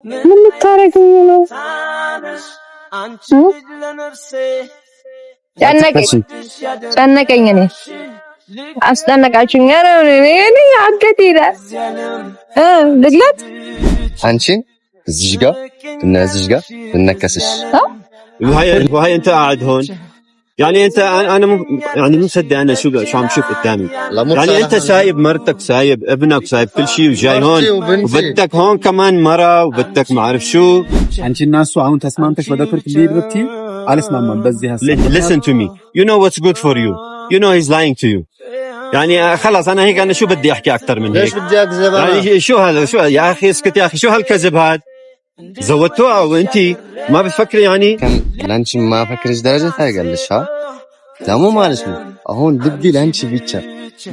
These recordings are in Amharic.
ምን ልታረጊኝ ነው? ጨነቀኝ እኔ አስጨነቃችሁኝ። ኧረ እኔ አገት ይላል ልግለጥ አንቺን እዚህ ጋር እና እዚህ ጋር እንከስሽ وهي انت قاعد هون يعني انت انا يعني مو مصدق انا شو عم شوف قدامي يعني انت سايب مرتك سايب ابنك سايب كل شيء وجاي هون وبدك هون كمان مرة وبدك ما اعرف شو አንቺ እና እሱ አሁን ተስማምተሽ ወደ ፍርድ ሊሄድ ብትይ አልስማማም በዚህ ሐሳብ listen to me you know what's good for you you know he's lying to you يعني خلاص انا هيك انا شو بدي احكي اكثر من هيك ليش بدي اكذب يعني شو هذا شو يا اخي اسكت يا اخي شو هالكذب هذا زودتوها وانتي ما بتفكري يعني لانش ما فكرش درجه ታይጋለሽ ደሞ ማለት ነው አሁን ልቢ ላንቺ ብቻ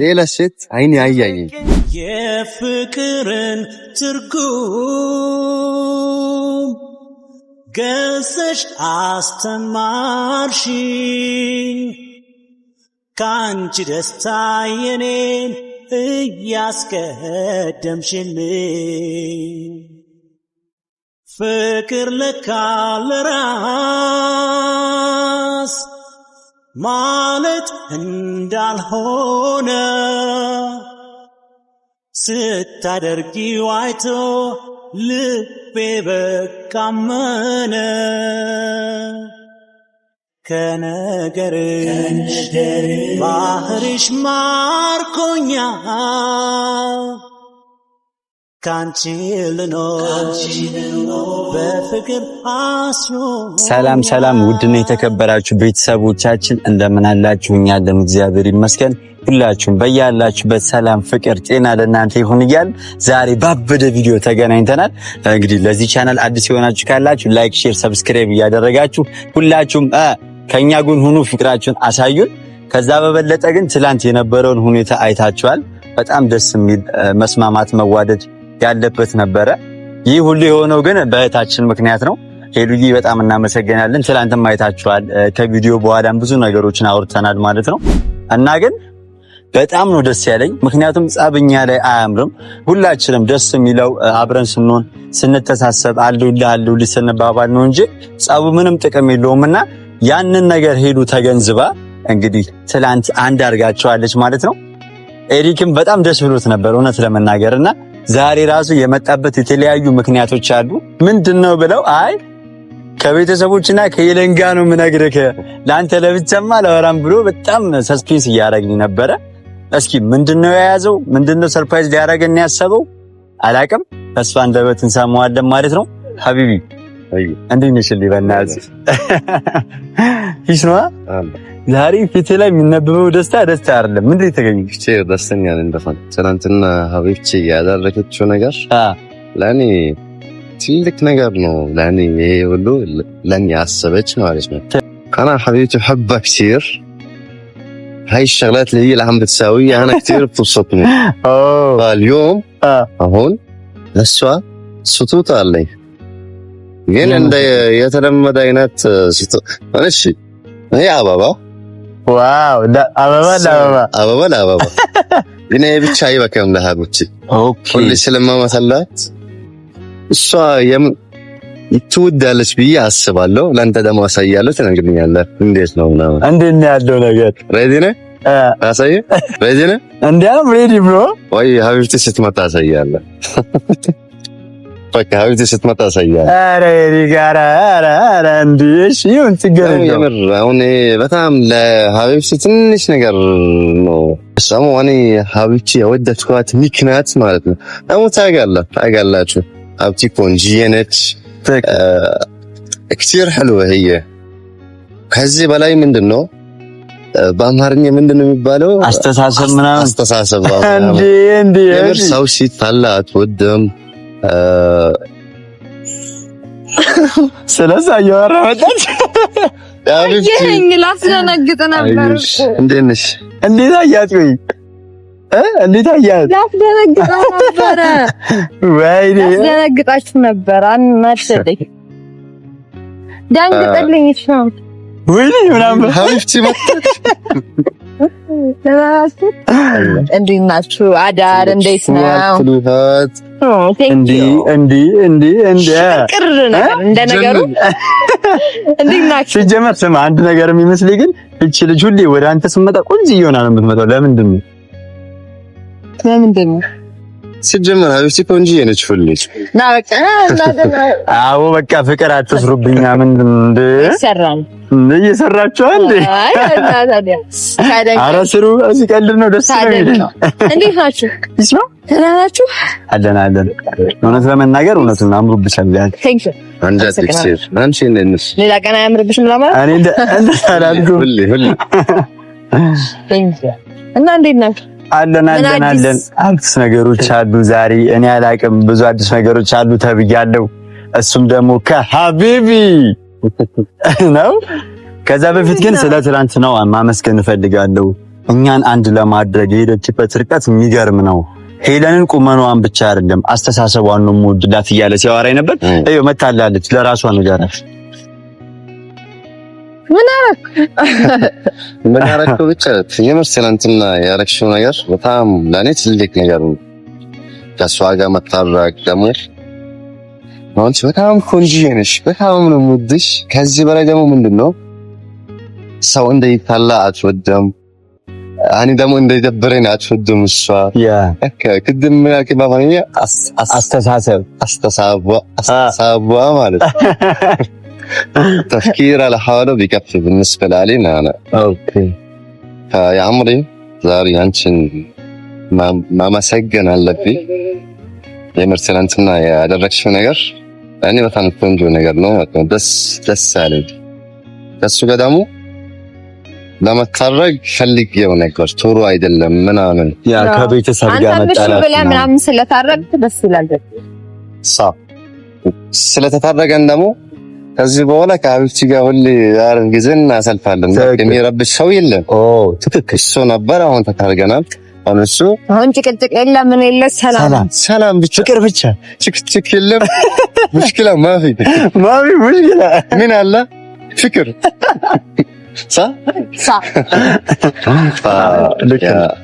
ሌላ ሴት አይኔ አያየኝ የፍቅርን ትርጉም ገሰሽ አስተማርሽኝ ካንቺ ደስታ የኔን እያስቀደምሽልኝ ፍቅር ለካ ለራስ ማለት እንዳልሆነ ስታደርጊው አይቶ ልቤ በቃ አመነ ከነገርሽ ባህርሽ ማርኮኛል ሰላም ሰላም ውድና የተከበራችሁ ቤተሰቦቻችን እንደምን አላችሁ? እኛ አለን እግዚአብሔር ይመስገን። ሁላችሁም በያላችሁበት ሰላም፣ ፍቅር፣ ጤና ለእናንተ ይሁን እያልን ዛሬ ባበደ ቪዲዮ ተገናኝተናል። እንግዲህ ለዚህ ቻናል አዲስ የሆናችሁ ካላችሁ ላይክ፣ ሼር፣ ሰብስክራይብ እያደረጋችሁ ሁላችሁም ከኛ ጎን ሁኑ፣ ፍቅራችሁን አሳዩን። ከዛ በበለጠ ግን ትላንት የነበረውን ሁኔታ አይታችኋል። በጣም ደስ የሚል መስማማት መዋደድ ያለበት ነበረ። ይህ ሁሉ የሆነው ግን በእህታችን ምክንያት ነው። ሄሉዬ በጣም እናመሰግናለን። ትላንትም አይታችኋል። ከቪዲዮ በኋላም ብዙ ነገሮችን አውርተናል ማለት ነው እና ግን በጣም ነው ደስ ያለኝ። ምክንያቱም ጸብኛ ላይ አያምርም። ሁላችንም ደስ የሚለው አብረን ስንሆን ስንተሳሰብ አለሁልህ ስንባባል ነው እንጂ ጸቡ ምንም ጥቅም የለውምና ያንን ነገር ሄሉ ተገንዝባ እንግዲህ ትላንት አንድ አድርጋቸዋለች ማለት ነው። ኤሪክም በጣም ደስ ብሎት ነበር እውነት ለመናገርና ዛሬ ራሱ የመጣበት የተለያዩ ምክንያቶች አሉ። ምንድነው ብለው አይ ከቤተሰቦችና ከየለንጋ ነው ምነግርህ ላንተ ለብቻማ ለወራም ብሎ በጣም ሰስፔንስ እያደረግኝ ነበረ። እስኪ ምንድነው የያዘው? ምንድነው ሰርፕራይዝ ሊያደርገን ያሰበው? አላቅም። ተስፋ እንደበት እንሰማዋለን ማለት ነው። ሀቢቢ እንዴት ነሽ? በእናትህ ይስማ ዛሬ ፊት ላይ የሚነበበው ደስታ አይደለም። ምንድነው የተገኘው? ደስተኛ ነኝ በጣም። ትናንትና ሀቢብቼ ያደረገችው ነገር ለኔ ትልቅ ነገር ነው። ለኔ ይሄ ሁሉ ለኔ ያሰበች ማለት ነው። انا حبيبتي بحبها كثير. هاي الشغلات اللي هي اللي عم بتساويها انا كثير بتبسطني. فاليوم هون لسه سطوط علي ግን እንደ የተለመደ አይነት እሺ ይሄ አበባ ዋው አበባ ግን ይሄ ብቻ አይበቃም ለሀቢብቲ። ኦኬ ሁሌ ስለማመሰላት እሷ ትወዳለች ብዬ አስባለሁ። ለአንተ ደግሞ አሳያለሁ። ትነግረኛለህ እንዴት ነው ምናምን። እንዴት ነው ያለው ነገር? ሬዲ ነህ? አሳየህ። ሬዲ ነህ? እንዴም ሬዲ ብሮ ወይ ሀቢብቲ ስትመጣ አሳያለሁ። በቃ ሀቢብቲ ስትመጣ አሳያለሁ። ኧረ ሪጋራ ኧረ እንዴሽ ይሁን ትገረም የምር አሁን በጣም ለሀቢብቲ ትንሽ ነገር ነው። ሰሞኑን ሀቢብቲ የወደድኳት ምክንያት ማለት ነው ደግሞ ታውቃላችሁ ሀቢብቲ ቆንጆዬ ነች። كثير حلوة هي ከዚህ በላይ ምንድነው በአማርኛ ምንድነው የሚባለው? አስተሳሰብ ምናምን አስተሳሰብ እንዴ የምር ሰው ሲጣላ አትወድም። ስለዛ ያወራ መጣች ይሄን ላስደነግጥ ነበር። እንዴት ነሽ? እንዴት አያት ወይ እንዴት አያት? ላስደነግጥ ነበር። ወይኔ ላስደነግጣችሁ ነበር። አናደደኝ። ደንግጥልኝ ይችላል። ወይኔ ምናምን ሀቢብቲ መጣች። እንዴት ናችሁ? አዳር እንዴት ነው? ቅር ነገር እንደ ነገሩ እንዴት ናችሁ? ሲጀመር ስማ አንድ ነገር የሚመስለኝ ግን እቺ ልጅ ሁሌ ወደ አንተ ስትመጣ ቆንጆ እየሆና ነው የምትመጣው። ለምንድን ነው? ሲጀመር ሀቢብቲ ቆንጆ ነች ሁሌ። ና በቃ አዎ በቃ ፍቅር አትስሩብኛ። ምንድን ነው ይሰራል እየሰራችሁ እንዴ? ኧረ ስሩ። እዚህ ቀልድ ነው። ደስ ነው። እንዴት ናችሁ? ይስማ ናችሁ? አለን። እውነት ለመናገር እውነቱን አምሮብሻል። ሌላ ቀን አያምርብሽም ለማለት እኔ እንደ ሳላልኩ ሁሌ እና እንዴት ናችሁ? አለን። አዲስ ነገሮች አሉ ዛሬ። እኔ አላቅም ብዙ አዲስ ነገሮች አሉ ተብያለሁ። እሱም ደግሞ ከሀቢቢ ነው። ከዛ በፊት ግን ስለ ትናንትናው ማመስገን እፈልጋለሁ። እኛን አንድ ለማድረግ የሄደችበት ርቀት የሚገርም ነው። ሄለንን ቁመኗን ብቻ አይደለም አስተሳሰቧን ነው የምወድላት እያለ ሲያወራኝ ነበር። እዮ መታላለች። ለራሷ ንገራት። ምን አረከው ብቻ የምር ትናንትና ያረክሽው ነገር በጣም ለኔ ትልቅ ነገር ነው። ከሷ ጋር መታረቅ ደግሞ አንቺ በጣም ቆንጆ ነሽ። በጣም ነው የምወድሽ። ከዚህ በላይ ደግሞ ምንድነው ሰው እንደይታላ አትወደም። እኔ ደግሞ እንደይደብረኝ አትወደም። እሷ ከቅድም ያከባባኝ አስተሳሰብ ማለት تفكير على حاله بيكفي بالنسبة لي أنا أوكي يا عمري زاري أنشن ما مسجن على في يمرسل أنتنا يا درك شو نجار يعني مثلا تنجو نجار نو بس سالم بس شو قدامه لما تخرج خليك يوم نجار تورو أيدل من أنا يا كبيت سبجة أنت مش بلا من عم سلة تخرج بس لا صح سلة تخرج عندمو ከዚህ በኋላ ከሀቢብቲ ጋር ሁሌ አረን ጊዜን እናሳልፋለን። የሚረብሽ ሰው የለም። ትክክል። እሱ ነበር። አሁን ተታርገናል። አሁን ጭቅጭቅ የለም። ምን የለ ሰላም ብቻ ፍቅር ብቻ ጭቅጭቅ የለም። ሙሽኪላ ማፊ ሙሽኪላ ምን አለ ፍቅር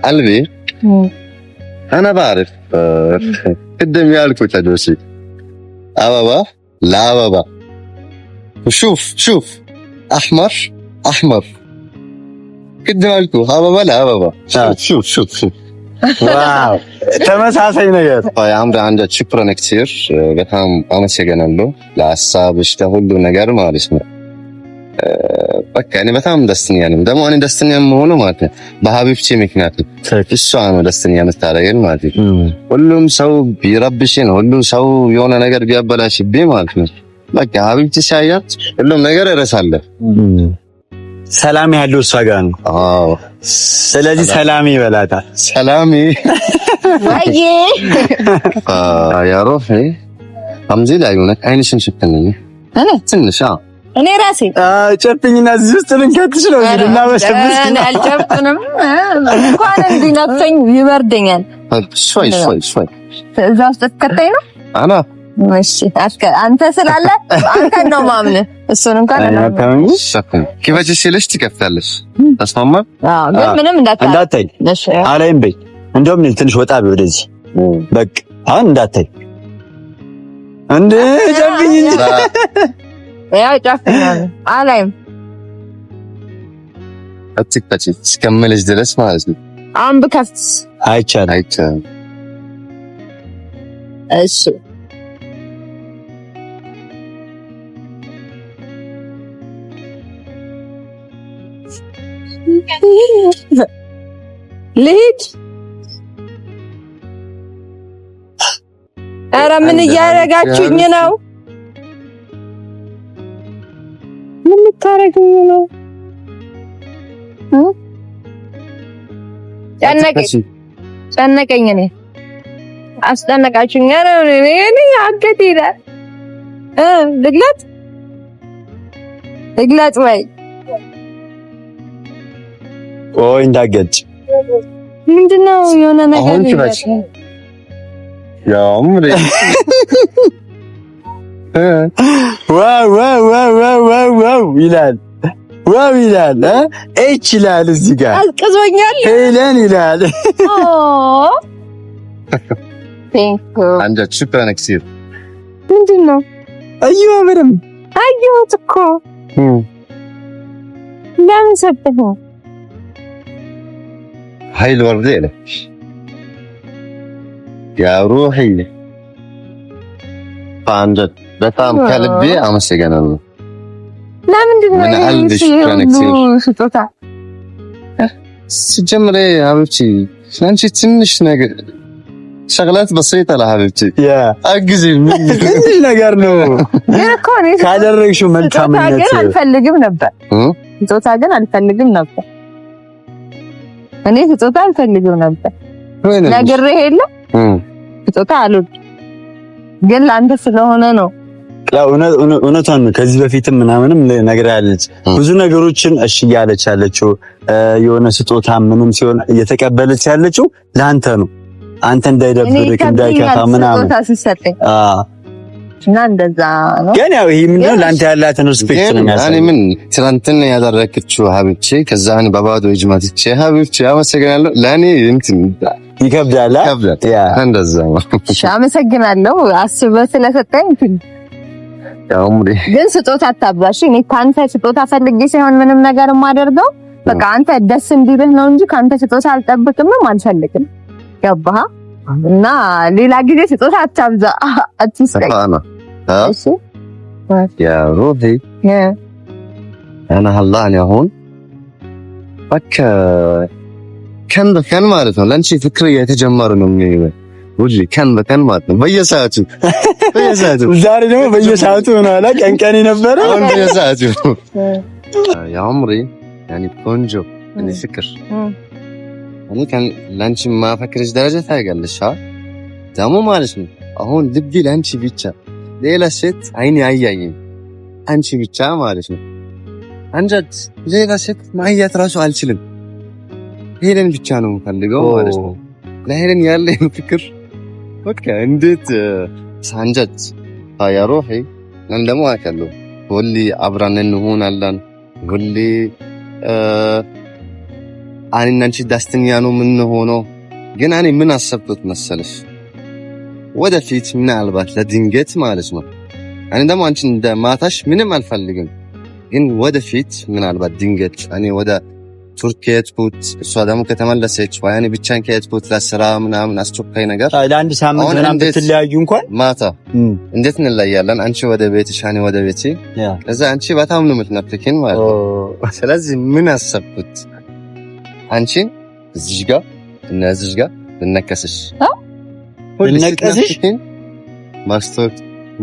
አልቢ انا بعرف قدام يالكو تدوسي አበባ ለአበባ شوف احمر قدام لكم هبابا لا هبابا شوف واو ተመሳሳይ ነገር يا عمرو عندك شكرا كثير በጣም አመሰግናለሁ ለሐሳብሽ ለሁሉ ነገር ማለት ነው። በቃ እኔ በጣም ደስተኛ ነኝ። ደግሞ እኔ ደስተኛ መሆኑ ማለት ነው በሀቢብቲ ምክንያት እሷ ነው ደስተኛ የምታደርገኝ ማለት ነው። ሁሉም ሰው ቢረብሽኝ ሁሉም ሰው የሆነ ነገር ቢያበላሽብኝ ማለት ነው በቃ ሀቢብቲ ሲያያት ሁሉም ነገር እረሳለሁ። ሰላም ያለው እሷ ጋር ነው። አዎ ስለዚህ ሰላም ይበላታል። ሰላም አዬ ያ ሮፊ አምዚ ላይ ሆነ አይንሽን ሽፍተኝ እኔ ትንሽ እኔ ራሴ ጨፍኝና እዚህ ውስጥ ልንከትሽ ነው እና በሰብስ እኔ አልጨፍንም እንኳን እንዲነፈኝ ይበርደኛል። ሾይ እዛ ውስጥ ተከታይ ነው አና እሺ አንተ ስላለ አንተ ነው ማምን እሱን እንኳን አናውቅም። ከፈች ሲልሽ ትከፍታለሽ። ተስማማ? አዎ ግን ምንም እንዳታይ እሺ አላይም በይ። እንደውም ትንሽ ወጣ ቢው ወደዚህ በቃ አሁን እንዳታይ እንዴ ጨፍኝ እንጂ ያው ጨፍኛል አላይም አትክታች እስከምልሽ ድረስ ማለት ነው። አሁን ብከፍትስ አይቻልም። እሺ ልሂድ። ኧረ ምን እያደረጋችሁኝ ነው? ምን ልታረጉኝ ነው? ጨነቀኝ። እኔ አስጨነቃችሁኝ። ኧረ እኔ አገት ይላል ልግለጥ ወይ ቆይ እንዳገጭ ምንድነው የሆነ ነገር አሁን ትበሽ ያው ምሪ ዋው ይላል ዋው ይላል ኤች ይላል እዚህ ጋር አልቅዞኛል ሄለን ይላል ቴንክ አንጃ شكرا كثير ምንድነው አየሁ ምንም አየሁት እኮ ለምን ሰጠሁ هاي الوردة لك يا روحي فانجد በጣም ከልቤ አመሰግናለሁ ለምንድነው ስጦታ ሲጀምር ሀቢብቲ አንቺ ትንሽ ነገር ሸغلات بسيطة ለሀቢብቲ ያ አግዚ ትንሽ ነገር ነው ካደረግሽው መልካምነት ግን አልፈልግም ነበር ስጦታ ግን አልፈልግም ነበር እኔ ስጦታ አልፈልግም ነበር ነግሬህ የለ ስጦታ አልወድም ግን ለአንተ ስለሆነ ነው ያው እውነቷን ነው ከዚህ በፊትም ምናምንም ነግራለች ብዙ ነገሮችን እሺ ያለች ያለችው የሆነ ስጦታ ምንም ሲሆን እየተቀበለች ያለችው ላንተ ነው አንተ እንዳይደብርክ እንዳይከፋ ምናምን እና እንደዛ ነው ግን ያው ይሄ ምንድነው ላንተ ያላትን ሪስፔክት ነው የሚያሳየው እኔ ምን ትናንትና ያደረክችው ሀቢብቼ ከዛን በባዶ እጅማትቼ ሀቢብቼ አመሰግናለሁ ለኔ እንትን ይከብዳል ያ እንደዛ ነው እሺ አመሰግናለሁ አስበህ ስለሰጠኝ ያው ግን ስጦታ አታብዛሽ እኔ ካንተ ስጦታ ፈልጌ ሳይሆን ምንም ነገር የማደርገው በቃ አንተ ደስ እንዲልህ ነው እንጂ ካንተ ስጦታ አልጠብቅም አልፈልግም ገባህ እና ሌላ ጊዜ ስጦታ አታብዛ አትስቀኝ እሺ ያ ሩሂ انا هلا አሁን በቃ ከን ማለት ነው ለንቺ ፍቅር የተጀመረ ነው የሚሆነው ወጂ ከን ማለት ነው በየሰዓቱ ዛሬ ደግሞ በየሰዓቱ ነው አላ ቀንቀን ነበር አሁን በየሰዓቱ ያ ዑምሪ يعني ቆንጆ እኔ ፍቅር እኔ ከን ለንቺ ማፈክርሽ ደረጃ ታይጋለሽ ደግሞ ማለት ነው አሁን ልቤ ለንቺ ብቻ ሌላ ሴት አይኔ አያየኝ አንቺ ብቻ ማለት ነው አንጀት ሌላ ሴት ማየት ራሱ አልችልም ሄለን ብቻ ነው ፈልገው ማለት ነው ለሄለን ያለኝ ፍቅር በቃ እንዴት ሳንጀት ያ ሩሂ ነን ደግሞ አከለው ሁሌ አብረን እንሆናለን ሁሌ እኔና አንቺ ደስተኛ ነው ምን ሆኖ ግን እኔ ምን አሰብኩት መሰለሽ ወደፊት ምናልባት ለድንገት ማለት ነው እኔ ደግሞ አንቺ እንደማታሽ ምንም አልፈልግም ግን ወደፊት ምናልባት ድንገት እኔ ወደ ቱርኪያ ሄድኩት እሷ ደግሞ ከተመለሰች ወይ እኔ ብቻዬን ከሄድኩት ለስራ ምናምን አስቸኳይ ነገር ለአንድ ሳምንት ምናምን ብትለያዩ እንኳን ማታ እንዴት እንለያለን አንቺ ወደ ቤትሽ እኔ ወደ ቤቴ ከዛ አንቺ በጣም ነው የምትናፍቂኝ ማለት ነው ስለዚህ ምን አሰብኩት አንቺን እዚህ ጋር እና እዚህ ጋር ልነከስሽ ልነከስሽ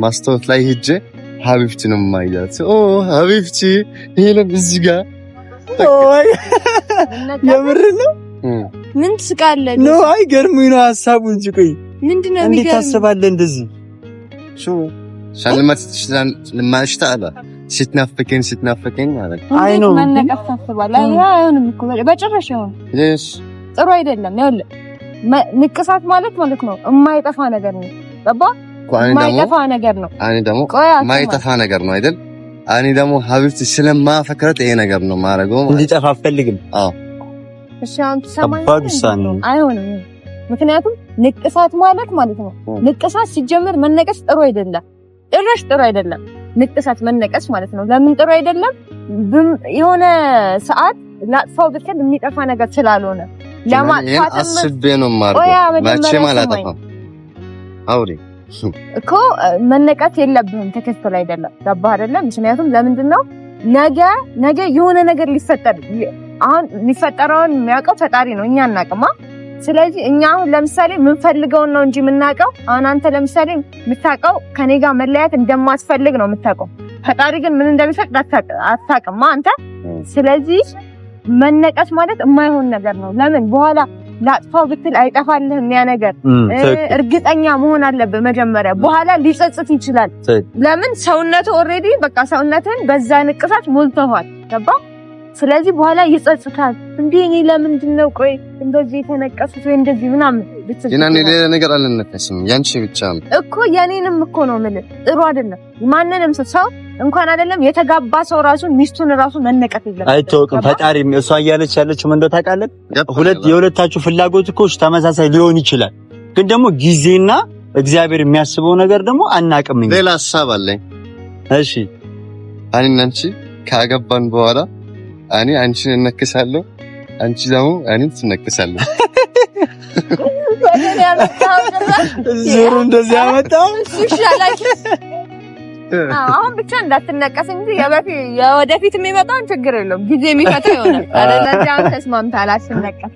ማስታወት ላይ ሂጄ ሀቢብቲ ነው የማይላት ሀቢብቲ ሄለን እዚህ ጋር የምር ነው ምን ትስቃለህ ነው አይገርምኝ ነው ሐሳቡ እንጂ ቆይ ምንድነው እንዴት ታስባለህ እንደዚህ ሹ ሻልማት ትችላል ለማሽታላ ስትናፍቀኝ ማለት አይ ነው መነቀፍ ታስባለህ አይሆንም እኮ በጭራሽ ነው እሺ ጥሩ አይደለም ይኸውልህ ንቅሳት ማለት ነው የማይጠፋ ነገር ነው ገባ የማይጠፋ ነገር ነው እኔ ደግሞ የማይጠፋ ነገር ነው አይደል እኔ ደግሞ ሀቢብቲ ስለማፈቅራት ይሄ ነገር ነው ማረገው እንዲጠፋ አልፈልግም አዎ እሺ አንተ ሰማኝ አባዱሳን አይሆንም ምክንያቱም ንቅሳት ማለት ነው ንቅሳት ሲጀምር መነቀስ ጥሩ አይደለም ጭራሽ ጥሩ አይደለም ንቅሳት መነቀስ ማለት ነው ለምን ጥሩ አይደለም የሆነ ሰዓት ላጥፋው ብትል የሚጠፋ ነገር ስላልሆነ ለማጥፋት አስቤ ነው ማረገው ማቼ ማለት ነው አውሪ እኮ መነቀስ የለብህም ትክክል አይደለም ገባህ አይደለም ምክንያቱም ለምንድነው ነገ የሆነ ነገር ሊፈጠር አሁን ሊፈጠረውን የሚያውቀው ፈጣሪ ነው እኛ እናቅማ ስለዚህ እኛ አሁን ለምሳሌ ምን ፈልገውን ነው እንጂ የምናውቀው አሁን አንተ ለምሳሌ የምታውቀው ከኔ ጋር መለያየት እንደማትፈልግ ነው የምታውቀው ፈጣሪ ግን ምን እንደሚፈቅድ አታውቅማ አንተ ስለዚህ መነቀስ ማለት የማይሆን ነገር ነው ለምን በኋላ ላጥፋው ብትል አይጠፋልህም ያ ነገር እርግጠኛ መሆን አለበት መጀመሪያ በኋላ ሊጸጽት ይችላል ለምን ሰውነቱ ኦሬዲ በቃ ሰውነትን በዛ ንቅሳት ሞልቷል ገባ ስለዚህ በኋላ ይጸጽታል እንዴ እኔ ለምንድን ነው ቆይ እንደዚህ ተነቀሱት ወይ እንደዚህ ምናምን ብትል እና ሌላ ነገር አልነቀስም ያንቺ ብቻ ነው እኮ የኔንም እኮ ነው ማለት ጥሩ አይደለም ማንንም ሰው እንኳን አይደለም የተጋባ ሰው ራሱ ሚስቱን ራሱ መነቀፍ የለም አይተውቅም። ፈጣሪ እሷ እያለች ያለችው ምን እንደው ታውቃለህ? የሁለታችሁ ፍላጎት እኮ ተመሳሳይ ሊሆን ይችላል፣ ግን ደግሞ ጊዜና እግዚአብሔር የሚያስበው ነገር ደግሞ አናቅም። ሌላ ሐሳብ አለኝ። እሺ እኔና አንቺ ካገባን በኋላ እኔ አንቺን እነክሳለሁ፣ አንቺ ደግሞ እኔን ትነክሳለህ። ዞሮ እንደዚህ ያመጣው አሁን ብቻ እንዳትነቀስ እንጂ የወደፊት የሚመጣውን ችግር የለውም፣ ጊዜ የሚፈታ ይሆናል። አለለዚያ ተስማምታል አትነቀስ።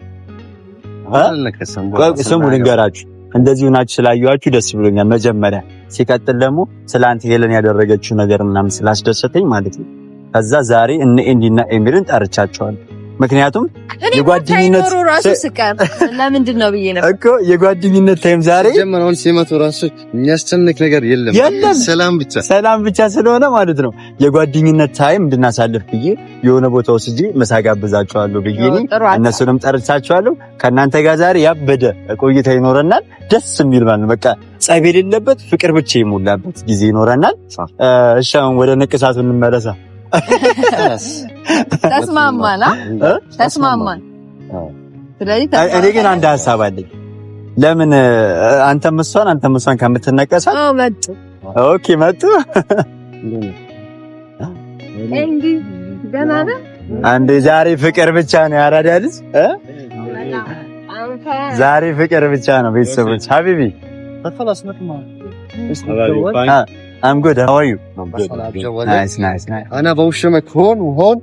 ስሙ ልንገራችሁ፣ እንደዚህ ሆናችሁ ስላየኋችሁ ደስ ብሎኛል። መጀመሪያ ሲቀጥል ደግሞ ስላንተ ሄለን ያደረገችው ነገር ምናምን ስላስደሰተኝ ማለት ነው። ከዛ ዛሬ እነ ኤንዲና ኤሚርን ጠርቻቸዋለሁ። ምክንያቱም የጓደኝነት ራሱ ስቀር ለምንድን ነው ብዬ ነበር እኮ የጓደኝነት ታይም ዛሬ ጀመረውን ሲመቱ ራሱ የሚያስጨንቅ ነገር የለም፣ ሰላም ብቻ ስለሆነ ማለት ነው የጓደኝነት ታይም እንድናሳልፍ ብዬ የሆነ ቦታ ወስጄ ምሳ ጋብዛቸዋለሁ ብዬ እነሱንም ጠርቻቸዋለሁ። ከእናንተ ጋር ዛሬ ያበደ ቆይታ ይኖረናል፣ ደስ የሚል ማለት በቃ ጸብ የሌለበት ፍቅር ብቻ የሞላበት ጊዜ ይኖረናል። እሺ አሁን ወደ ንቅሳቱ እንመለሳ። ተስማማና ተስማማን። ስለዚህ እኔ ግን አንድ ሐሳብ አለኝ። ለምን አንተም እሷን ከምትነቀሳ መጡ። ኦኬ መጡ። እንዴ ገና ነው አንዴ ዛሬ ፍቅር ብቻ ነው ያራዳ ልጅ ዛሬ ፍቅር ብቻ ነው። ቤተሰቦች ሀቢቢ I'm good. How are you? Nice. أنا بوشمك هون وهون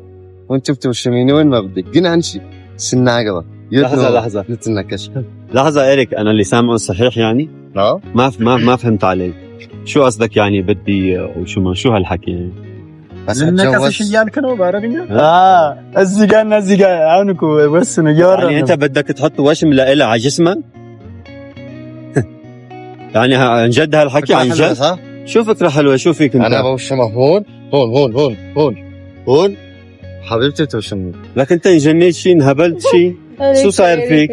وانت بتوشميني وين ما بدك. جينا عنشي سناقبة. لحظة نتنكش. لحظة إيريك، أنا اللي سامعه صحيح يعني؟ ما فهمت عليك. شو قصدك يعني بدي شو هالحكي يعني؟ بس نتكسش إياك كنو بعربية؟ الزيجان عونكو وسنو يورا. يعني أنت بدك تحط وشم لإله على جسمك؟ يعني عن جد هالحكي عن جد؟ شو فكرة حلوة، شو فيك انت؟ انا بوشمها هون حبيبتي توشمني. لكن انت انجنيت شي، انهبلت شي، شو صاير فيك؟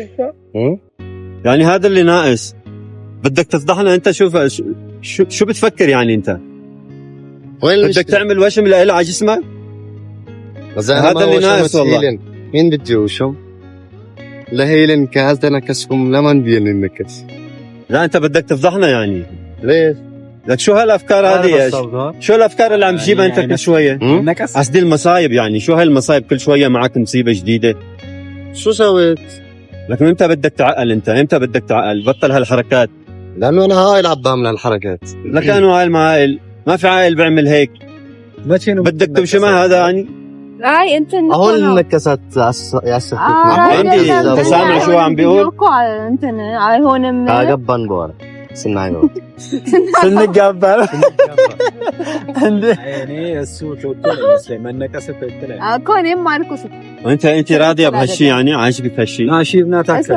يعني هذا اللي ناقص، بدك تفضحنا انت. شو بتفكر يعني انت؟ وين بدك تعمل وشم لإله على جسمك؟ هذا اللي ناقص والله. مين بدي وشم؟ لا هيلن كهالتنا كسكم لمن بيني النكس. لا انت بدك تفضحنا يعني. ليش؟ لك شو هالافكار هذه؟ شو الافكار اللي عم تجيبها انت كل شويه؟ قصدي المصايب يعني، شو هالمصايب كل شويه معك مصيبه جديده؟ شو سويت؟ لكن انت بدك تعقل، امتى بدك تعقل؟ بطل هالحركات. لانه انا هايل عم بعمل هالحركات. لك انا هايل ما عاقل، ما في عاقل بيعمل هيك. بدك تمشي مع هذا يعني؟ اي انت هون النكسات يا سيدي. عندي تسامع شو عم بيقول؟ انت هون አገባን በኋላ ስናገባ ስንጋባ እንዴ እኔ እሱ ቶቶ ነው መነቀስ ተከተለ እኮ እኔም አልኩት። انت راضيه بهالشي يعني؟ عاجبك هالشي؟ ماشي بناتك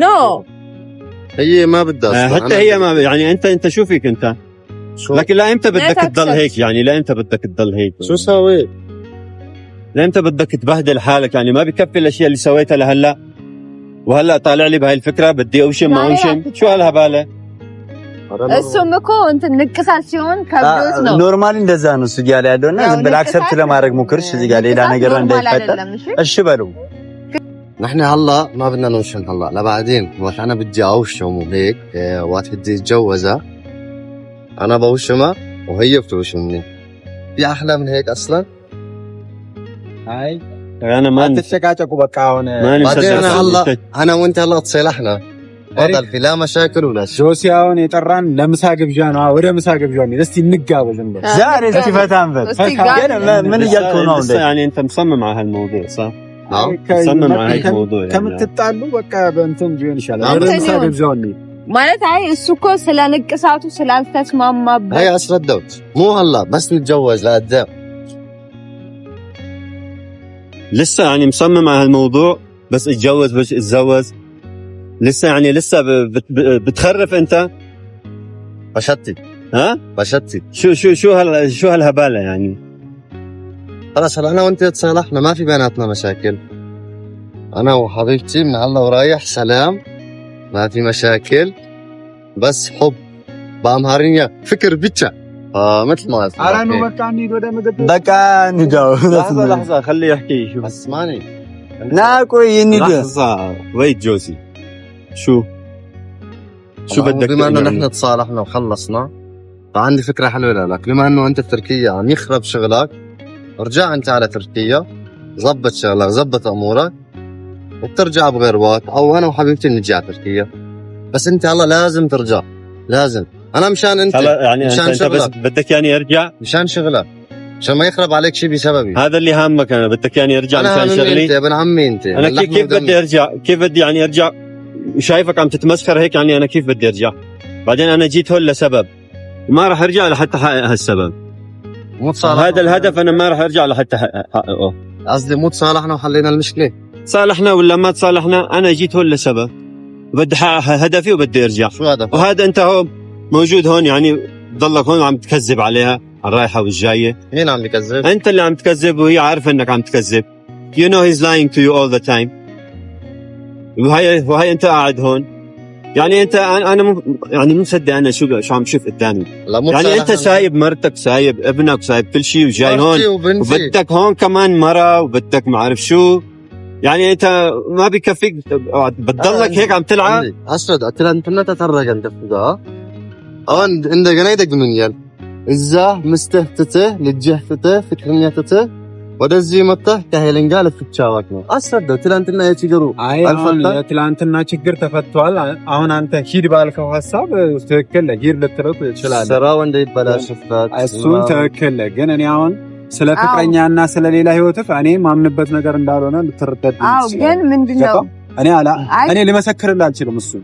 نو هي ما بدها حتى هي ما يعني انت شو فيك انت؟ لكن لا امتى بدك تضل هيك يعني؟ لا امتى بدك تضل هيك؟ شو سويت؟ لا امتى بدك تبهدل حالك يعني؟ ما بكفي الاشياء اللي سويتها لهلا، وهلا طالع لي بهاي الفكره بدي اوشم ما اوشم؟ شو هالهباله؟ እሱም እኮ እንትን ንቅሳት ሲሆን ከብዶት ነው። ኖርማሊ እንደዛ ነው እሱ ጋር ያለውና ዝም ብለህ አክሰፕት ለማድረግ ሞክርሽ። እዚህ ጋር ሌላ ነገር እንዳይፈጠር እሺ በሉ። نحن هلا ما بدنا نوشم هلا لبعدين، وقت انا بدي اوشم وهيك وقت بدي اتجوزها انا بوشمها وهي بتوشمني. في احلى من هيك اصلا؟ هاي انا ما تتشكاكوا بقى هون. بعدين انا وانت هلا تصالحنا فضل في لا مشاكل ولا شيء. ጆሲያውን የጠራን ለምሳ ግብዣ ነው። ወደ ምሳ ግብዣ ነው። እስቲ እንጋበዝ እንበል ዛሬ እስቲ ፈታን በል። ምን እያልከው ነው እንዴ? يعني انت مصمم على هالموضوع صح؟ مصمم على هالموضوع يعني ከምትጣሉ በቃ በእንትን ቢሆን ይሻላል። ወደ ምሳ ግብዣው ነው ማለት። አይ እሱ እኮ ስለ ንቅሳቱ ስላልተስማማበት هي اسردوت مو هلا بس نتجوز لقدام. لسه يعني مصمم على هالموضوع بس اتجوز لسه يعني لسه بتخرف انت؟ بشتي بشتي. شو هالهباله يعني؟ خلاص هلا انا وانت تصالحنا، ما في بيناتنا مشاكل. انا وحبيبتي من الله ورايح سلام، ما في مشاكل، بس حب بأمهارينيا فكر بيتشا فمثل ما اسمع على انه بقى نيد ودا مدد بقى نداو لحظة خليه يحكي شو اسمعني ناكو ينيد لحظة ويت جوزي شو بدك بما انه يعني؟ نحن تصالحنا وخلصنا فعندي فكرة حلوة لك. بما انه انت في تركيا عم يخرب شغلك ارجع انت على تركيا زبط شغلك زبط امورك وبترجع بغير وقت او انا وحبيبتي نجي على تركيا. بس انت هلا لازم ترجع لازم. انا مشان انت يعني مشان انت بس شغلك بدك يعني ارجع مشان شغلك مشان ما يخرب عليك شيء بسببي. هذا اللي هامك انا بدك يعني ارجع انا مشان هامني شغلي انت يا ابن عمي انت انا كيف بدي ارجع كيف بدي يعني ارجع شايفك عم تتمسخر هيك يعني انا كيف بدي ارجع بعدين انا جيت هون لسبب ما راح ارجع لحتى احقق هالسبب مو تصالحنا هذا الهدف انا ما راح ارجع لحتى احققه قصدي مو تصالحنا وحلينا المشكلة. صالحنا ولا ما تصالحنا انا جيت هون لسبب بدي احقق هدفي وبدي ارجع شو هذا؟ وهذا انت هون موجود هون يعني ضلك هون عم تكذب عليها على الرايحه والجايه مين عم بكذب؟ انت اللي عم تكذب وهي عارفه انك عم تكذب you know he's lying to you all the time وهي انت قاعد هون يعني انت انا يعني مو مصدق انا شو عم شوف قدامي يعني انت سايب مرتك سايب ابنك سايب كل شيء وجاي هون وبدك هون كمان مرة وبدك ما عارف شو يعني انت ما بكفيك بتضلك هيك عم تلعب اسود انت ما تترك انت فدا اون عند جنيدك دنيا اذا مستهتته لجهتته فكرنيته ወደዚህ መጣህ ከሄለን ፍቻዋክ ነው አሰደው ትላንትና የችግሩ አልፈታ ትላንትና ችግር ተፈቷል። አሁን አንተ ሂድ ባልከው ሐሳብ ትክክል ሂድ ልትረጥ ይችላል። ስራው እንደይበላሽበት እሱን ትክክል ግን እኔ አሁን ስለ ፍቅረኛና ስለ ሌላ ህይወትህ እኔ ማምንበት ነገር እንዳልሆነ ልትረዳት አዎ ግን ምንድነው እኔ ልመሰክርልህ አልችልም እሱ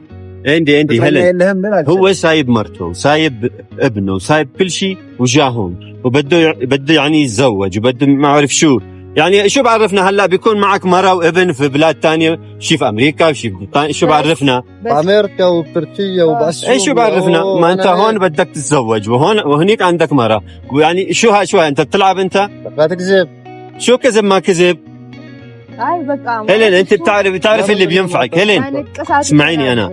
عندي هلا هو سايب مرته سايب ابنه سايب كل شيء وجاهم وبده يعني يتزوج وبده ما اعرف شو يعني شو بعرفنا هلا بيكون معك مرة وابن في بلاد تانية شي في امريكا شي شو بعرفنا بامريكا وبتركيا وبس ايش شو بعرفنا ما انت هون بدك تتزوج وهنيك عندك مرة ويعني شو انت بتلعب انت لا تكذب شو كذب ما كذب اي بقى هيلين انت بتعرف اللي بينفعك هيلين اسمعيني انا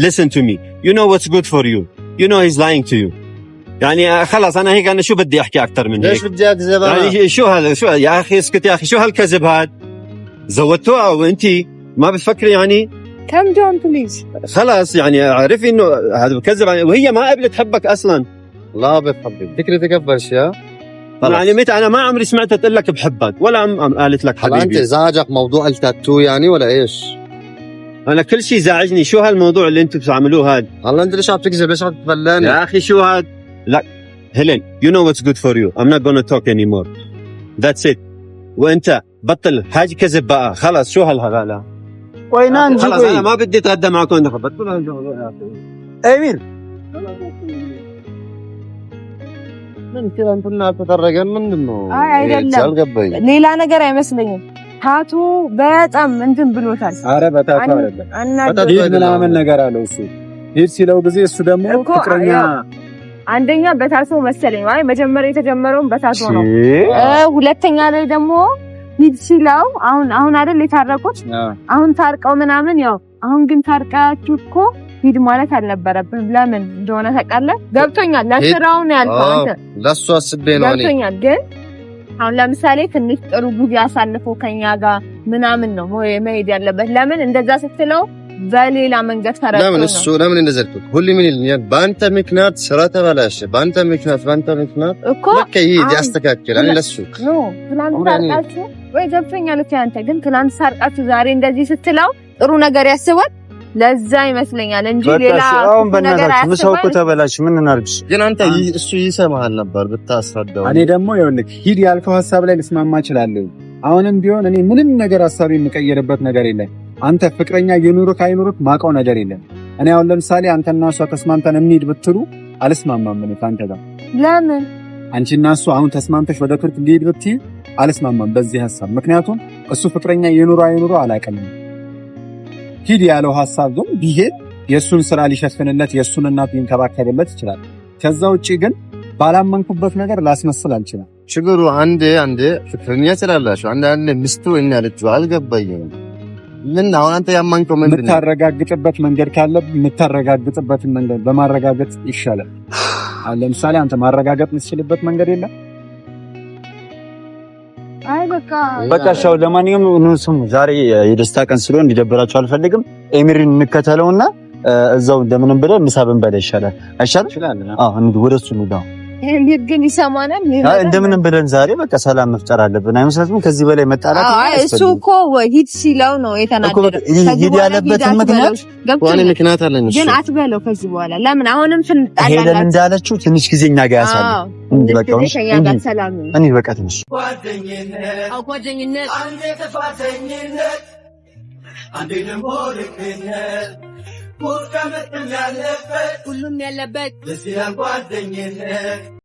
listen to me you know what's good for you you know he's lying to you يعني خلاص انا هيك انا شو بدي احكي اكثر من هيك ليش بدي اكذب يعني شو هذا شو يا اخي اسكت يا اخي شو هالكذب هذا زودتوها وانت ما بتفكري يعني كم جون بليز خلاص يعني اعرفي انه هذا بكذب وهي ما قبلت تحبك اصلا لا بتحبك فكرتك افضل شيء يعني متى انا ما عمري سمعتها تقول لك بحبك ولا قالت لك حبيبي انت زعجك موضوع التاتو يعني ولا ايش انا كل شيء زعجني شو هالموضوع اللي انتم بتعملوه هذا والله انت ليش عم تكذب ليش عم تبلاني يا اخي شو هذا لا هيلين you know what's good for you I'm not gonna talk anymore that's it وانت بطل هاجي كذب بقى خلاص شو هالهغاله وين انت خلاص انا ما بدي اتغدى معكم بطل هالجو امين من كده እንትና ተደረገን ምንድነው አይ አይደለም ሌላ ነገር አይመስለኝም ታቱ በጣም እንትን ብሎታል አረ በታቱ አይደለም ሂድ ምናምን ነገር አለው እሱ ሂድ ሲለው ጊዜ እሱ ደግሞ ፍቅረኛ አንደኛ በታቱ መሰለኝ አይ መጀመሪያ የተጀመረው በታቱ ነው ሁለተኛ ላይ ደግሞ ሂድ ሲለው አሁን አይደል የታረቁት አሁን ታርቀው ምናምን ያው አሁን ግን ታርቃችሁ እኮ ሂድ ማለት አልነበረብህም ለምን እንደሆነ ታውቃለህ ገብቶኛል ለስራው ነው ያልከው አንተ ለሱ አስቤ ነው እኔ ገብቶኛል ግን አሁን ለምሳሌ ትንሽ ጥሩ ጊዜ አሳልፎ ከኛ ጋር ምናምን ነው መሄድ ያለበት ለምን እንደዛ ስትለው በሌላ መንገድ ተረድቶ ለምን እሱ ለምን እንደዘልኩ ሁሉ ምን ይልኛል በአንተ ምክንያት ስራ ተበላሸ በአንተ ምክንያት እኮ ይሄድ ያስተካክል እኔ ለሱ ነው ትላንት ታርቃችሁ ወይ ገብቶኛል አንተ ግን ትላንት ታርቃችሁ ዛሬ እንደዚህ ስትለው ጥሩ ነገር ያስባል ለዛ ይመስለኛል እንጂ ሌላ አሁን በእናታችሁ ምሳው እኮ ተበላሽ ምን እናርግሽ ግን አንተ እሱ ይሰማሃል ነበር ብታስረዳው እኔ ደግሞ ይኸውልህ ሂድ ያልከው ሐሳብ ላይ ልስማማ እችላለሁ አሁንም ቢሆን እኔ ምንም ነገር ሐሳብ የምቀየርበት ነገር የለም አንተ ፍቅረኛ የኑርክ አይኑርክ ማቀው ነገር የለም እኔ አሁን ለምሳሌ አንተና እሷ ተስማምተን እንሂድ ብትሉ አልስማማም እኔ ካንተ ጋር ለምን አንቺና እሱ አሁን ተስማምተሽ ወደ ቱርክ እንሂድ ብትይ አልስማማም በዚህ ሐሳብ ምክንያቱም እሱ ፍቅረኛ የኑር አይኑር አላቀም ሂድ ያለው ሐሳብ ግን ቢሄድ የሱን ስራ ሊሸፍንለት የሱን እናት ሊንከባከብለት ይችላል ከዛ ውጪ ግን ባላመንኩበት ነገር ላስመስል አልችልም ችግሩ አንዴ ፍቅረኛ ስላላችሁ አንዴ ሚስቱ እና ልጅ አልገባኝም ምን አሁን አንተ ያማንከው ምንድን ነው የምታረጋግጥበት መንገድ ካለ የምታረጋግጥበትን መንገድ በማረጋገጥ ይሻላል ለምሳሌ አንተ ማረጋገጥ የምትችልበት መንገድ የለም? አይ በቃ ሻው ለማንኛውም እንስሙ ዛሬ የደስታ ቀን ስለሆነ እንዲደበራችሁ አልፈልግም። ኤሚሪን እንከተለውና እዛው እንደምንም ብለን ምሳ ብንበላ ይሻላል አይሻልም? አዎ እንዴ ወደሱ ነው እንዴት ግን ይሰማናል? እንደምንም ብለን ዛሬ በቃ ሰላም መፍጠር አለብን። አይመስላችሁም? ከዚህ በላይ መጣላት እሱ እኮ ሂድ ሲለው ነው የተናደደ። ሂድ ያለበት ምክንያት አለን። ግን አትበለው ከዚህ በኋላ ለምን አሁንም ፍንጣላላ ሄደን እንዳለችው ትንሽ ጊዜ እኛ ጋር ያሳልፍ እንዴ በቃ እኔ በቃ ትንሽ ጓደኝነት አንዴ ተፋተኝነት አንዴ ደግሞ ልክነት ሁሉም ያለበት ለዚህ ጓደኝነት